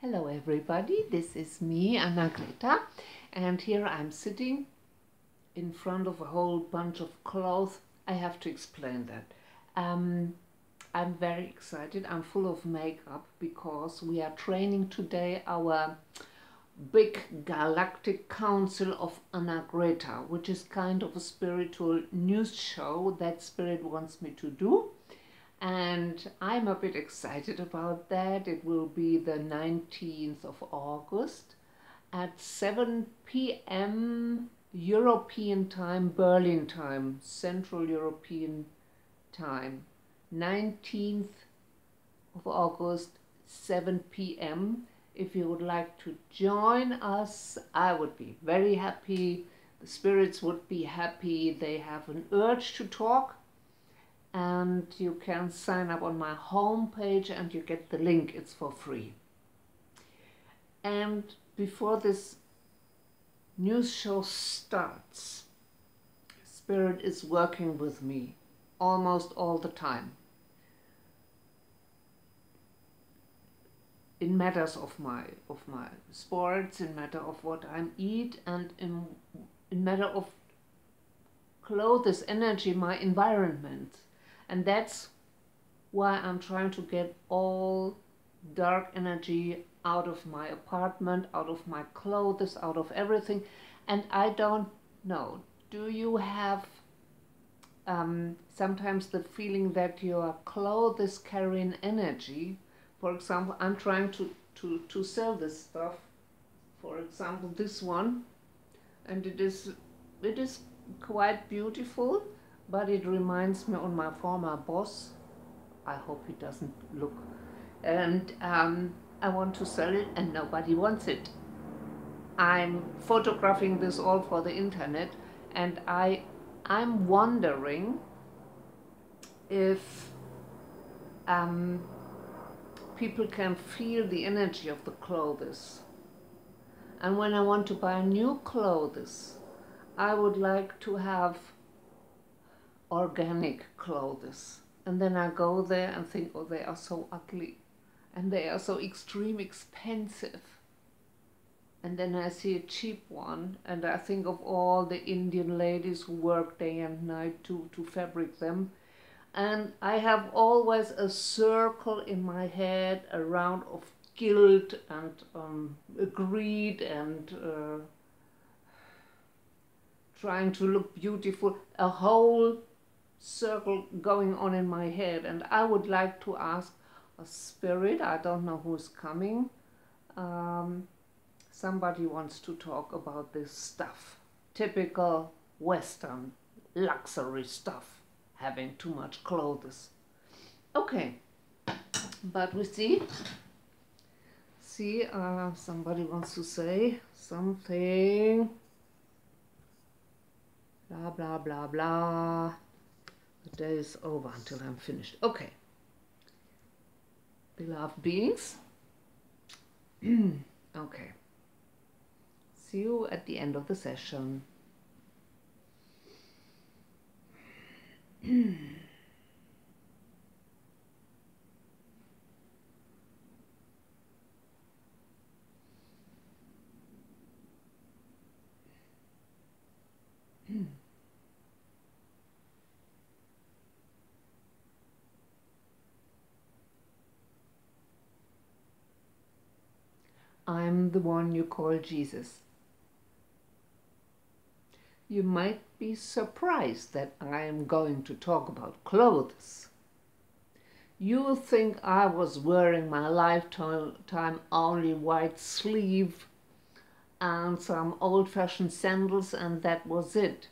Hello everybody, this is me, Annagreta, and here I'm sitting in front of a whole bunch of clothes. I have to explain that. I'm very excited, I'm full of makeup because we are training today our big Galactic Council of Annagreta, which is kind of a spiritual news show that Spirit wants me to do. And I'm a bit excited about that. It will be the 19th of August at 7 p.m. European time, Berlin time, Central European time. 19th of August, 7 p.m. If you would like to join us, I would be very happy. The spirits would be happy. They have an urge to talk. And you can sign up on my homepage and you get the link. It's for free. And before this news show starts, Spirit is working with me almost all the time in matters of my sports, in matter of what I eat, and in matter of clothes, energy, my environment. And that's why I'm trying to get all dark energy out of my apartment, out of my clothes, out of everything. And I don't know, do you have sometimes the feeling that your clothes carry an energy? For example, I'm trying to sell this stuff. For example, this one, and it is quite beautiful. But it reminds me of my former boss. I hope he doesn't look. And I want to sell it and nobody wants it. I'm photographing this all for the internet, and I'm wondering if people can feel the energy of the clothes. And when I want to buy new clothes, I would like to have organic clothes, and then I go there and think, oh, they are so ugly and they are so extreme expensive, and then I see a cheap one and I think of all the Indian ladies who work day and night to fabric them, and I have always a circle in my head around of guilt and greed and trying to look beautiful, a whole circle going on in my head. And I would like to ask a spirit, I don't know who's coming, somebody wants to talk about this stuff, typical Western luxury stuff, having too much clothes. Okay, but we see somebody wants to say something, blah blah blah blah. The day is over until I'm finished. Okay. Beloved beings. Okay. See you at the end of the session. I'm the one you call Jesus. You might be surprised that I am going to talk about clothes. You think I was wearing my lifetime only white sleeve and some old-fashioned sandals, and that was it.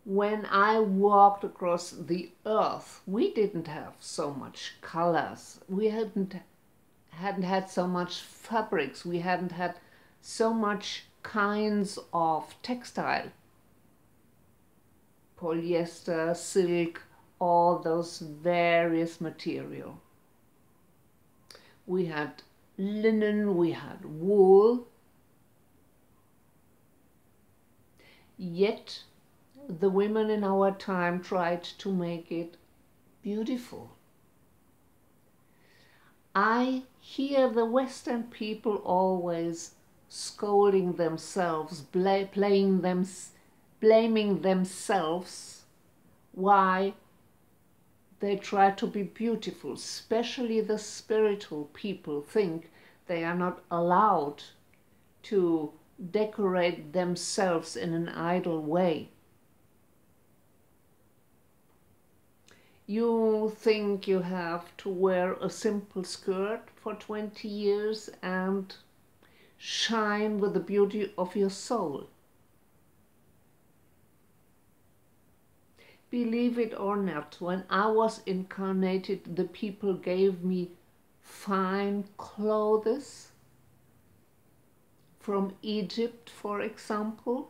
When I walked across the earth, we didn't have so much colors. We hadn't had so much fabrics. We hadn't had so much kinds of textile. Polyester, silk, all those various material. We had linen, we had wool. Yet the women in our time tried to make it beautiful. I hear the Western people always scolding themselves, blaming themselves why they try to be beautiful. Especially the spiritual people think they are not allowed to decorate themselves in an idle way. You think you have to wear a simple skirt for 20 years and shine with the beauty of your soul. Believe it or not, when I was incarnated, the people gave me fine clothes from Egypt, for example.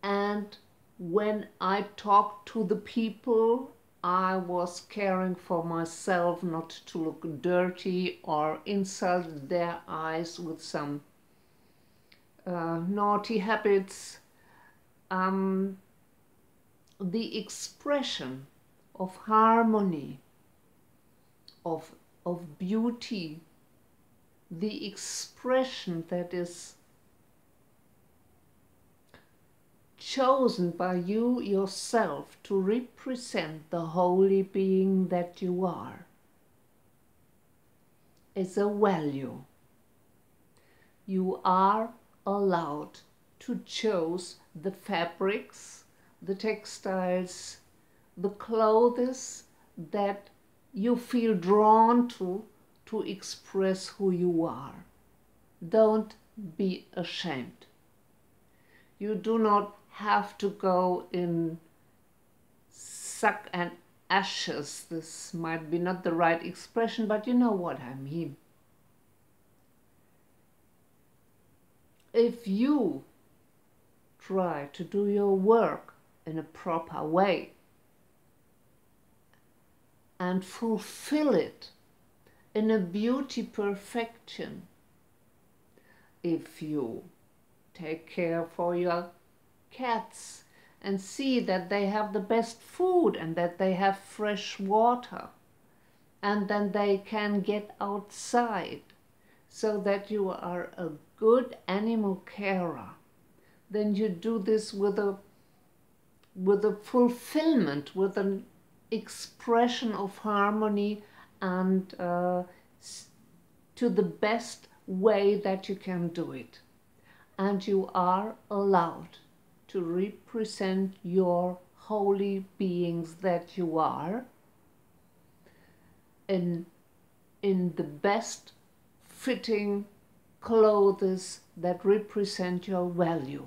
And when I talked to the people, I was caring for myself not to look dirty or insult their eyes with some naughty habits. The expression of harmony, of beauty, the expression that is chosen by you yourself to represent the holy being that you are, is a value. You are allowed to choose the fabrics, the textiles, the clothes that you feel drawn to express who you are. Don't be ashamed. You do not have to go in sack and ashes. This might be not the right expression, but you know what I mean. If you try to do your work in a proper way and fulfill it in a beauty perfection, if you take care for your cats and see that they have the best food and that they have fresh water, and then they can get outside, so that you are a good animal carer, then you do this with a fulfillment, with an expression of harmony, and to the best way that you can do it. And you are allowed to represent your holy beings that you are in the best fitting clothes that represent your value.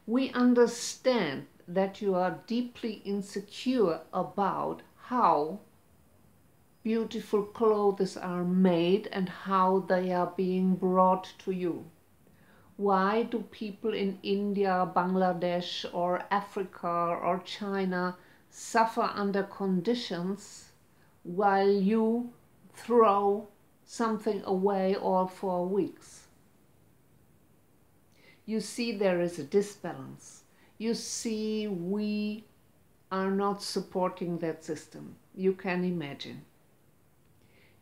We understand that you are deeply insecure about how beautiful clothes are made and how they are being brought to you. Why do people in India, Bangladesh, or Africa or China suffer under conditions while you throw something away all 4 weeks? You see, there is a disbalance. You see, we are not supporting that system. You can imagine.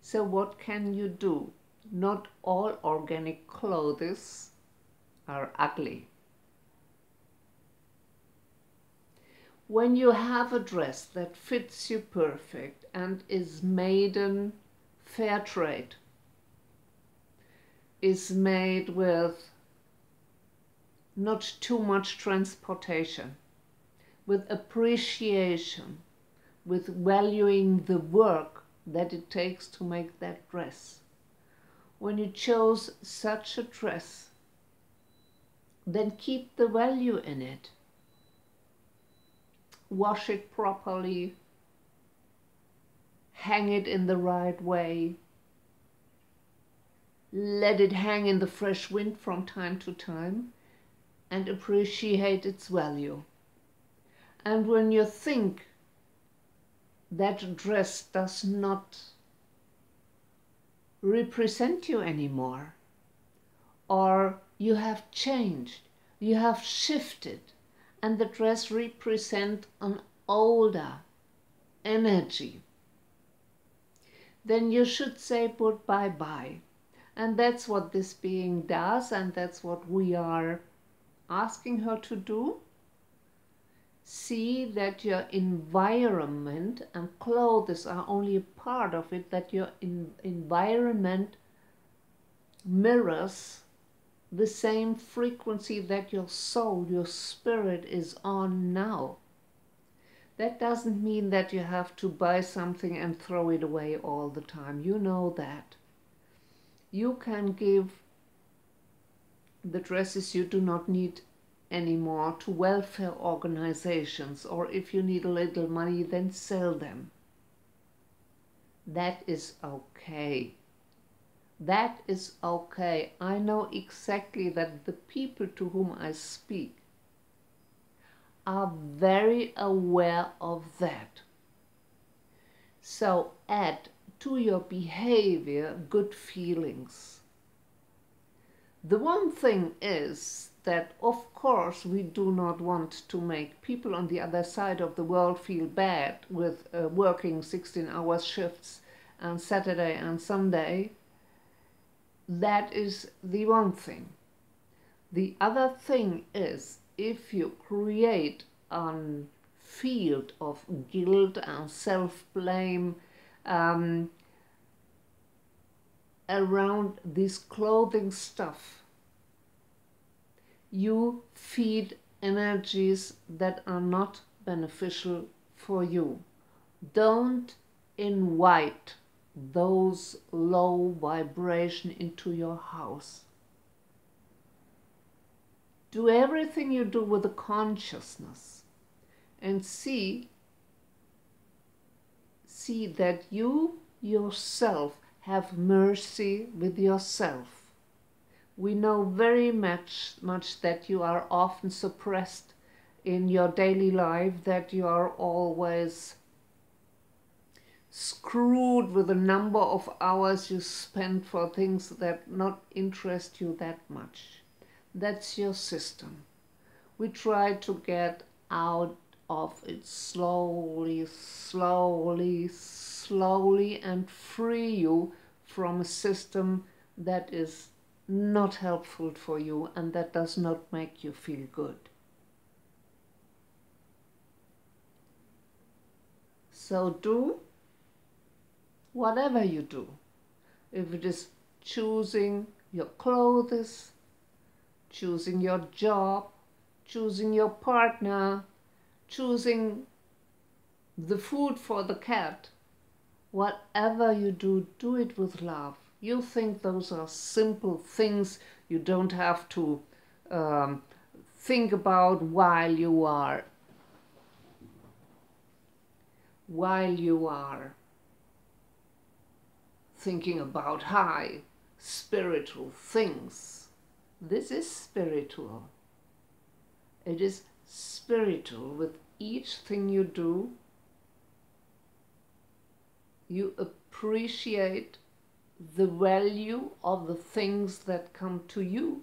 So what can you do? Not all organic clothes are ugly. When you have a dress that fits you perfect and is made in fair trade, is made with not too much transportation, with appreciation, with valuing the work that it takes to make that dress. When you chose such a dress, then keep the value in it. Wash it properly, hang it in the right way, let it hang in the fresh wind from time to time, and appreciate its value. And when you think that dress does not represent you anymore, or you have changed, you have shifted, and the dress represents an older, energy, then you should say bye-bye. And that's what this being does, and that's what we are asking her to do. See that your environment, and clothes are only a part of it, that your environment mirrors the same frequency that your soul, your spirit is on now. That doesn't mean that you have to buy something and throw it away all the time. You know that. You can give the dresses you do not need anymore to welfare organizations, or if you need a little money, then sell them. That is okay. That is okay. I know exactly that the people to whom I speak are very aware of that. So add to your behavior good feelings. The one thing is that, of course, we do not want to make people on the other side of the world feel bad with working 16-hour shifts on Saturday and Sunday. That is the one thing. The other thing is, if you create a field of guilt and self-blame around this clothing stuff, you feed energies that are not beneficial for you. Don't invite those low vibration into your house. Do everything you do with a consciousness, and see that you yourself have mercy with yourself. We know very much that you are often suppressed in your daily life, that you are always screwed with the number of hours you spend for things that not interest you that much. That's your system. We try to get out of it slowly, slowly, slowly, and free you from a system that is not helpful for you and that does not make you feel good. So do whatever you do. If it is choosing your clothes, choosing your job, choosing your partner, choosing the food for the cat, whatever you do, do it with love. You think those are simple things you don't have to think about while you are thinking about high spiritual things. This is spiritual. It is spiritual. With each thing you do, you appreciate the value of the things that come to you.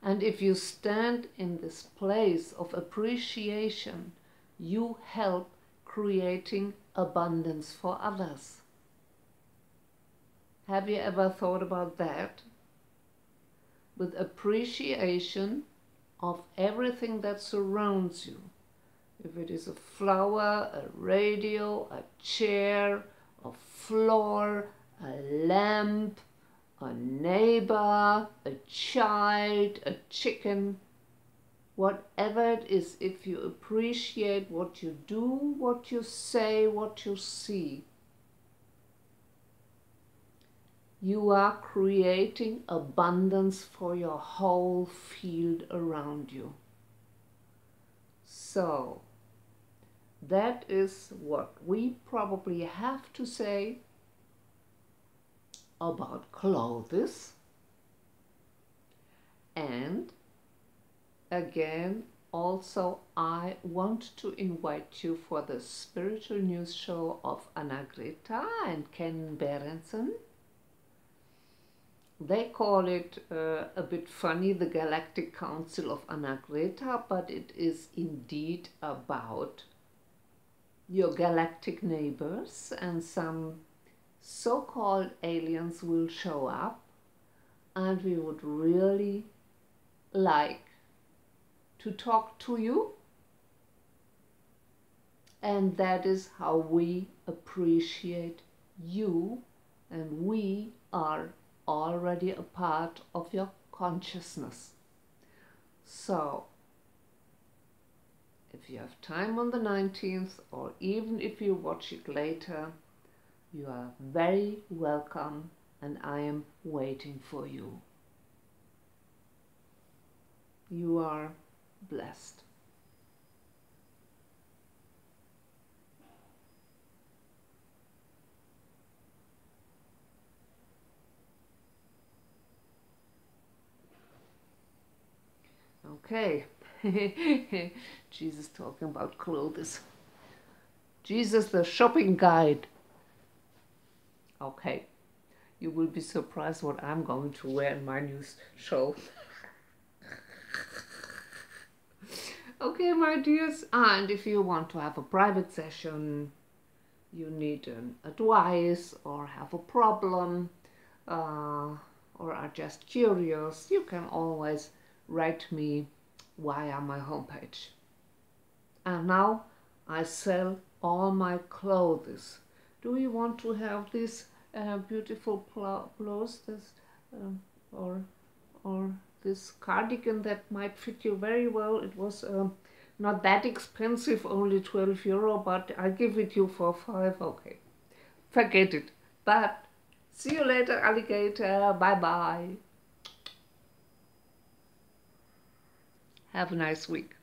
And if you stand in this place of appreciation, you help creating abundance for others. Have you ever thought about that? With appreciation of everything that surrounds you. If it is a flower, a radio, a chair, a floor, a lamp, a neighbor, a child, a chicken, whatever it is, if you appreciate what you do, what you say, what you see, you are creating abundance for your whole field around you. So, that is what we probably have to say about clothes. And again, also I want to invite you for the spiritual news show of Annagreta and Ken Berentzen. They call it a bit funny, the Galactic Council of Annagreta, but it is indeed about your galactic neighbors and some so-called aliens will show up, and we would really like to talk to you. And that is how we appreciate you, and we are already a part of your consciousness. So, if you have time on the 19th, or even if you watch it later, you are very welcome, and I am waiting for you. You are blessed. Okay. Jesus talking about clothes. Jesus the shopping guide. Okay. You will be surprised what I'm going to wear in my new show. Okay, my dears. And if you want to have a private session, you need an advice or have a problem, or are just curious, you can always write me via my homepage. And now I sell all my clothes. Do you want to have this beautiful blouse, this or this cardigan that might fit you very well? It was not that expensive, only 12 euro, but I give it you for 5. Okay, forget it. But see you later, alligator. Bye bye. Have a nice week.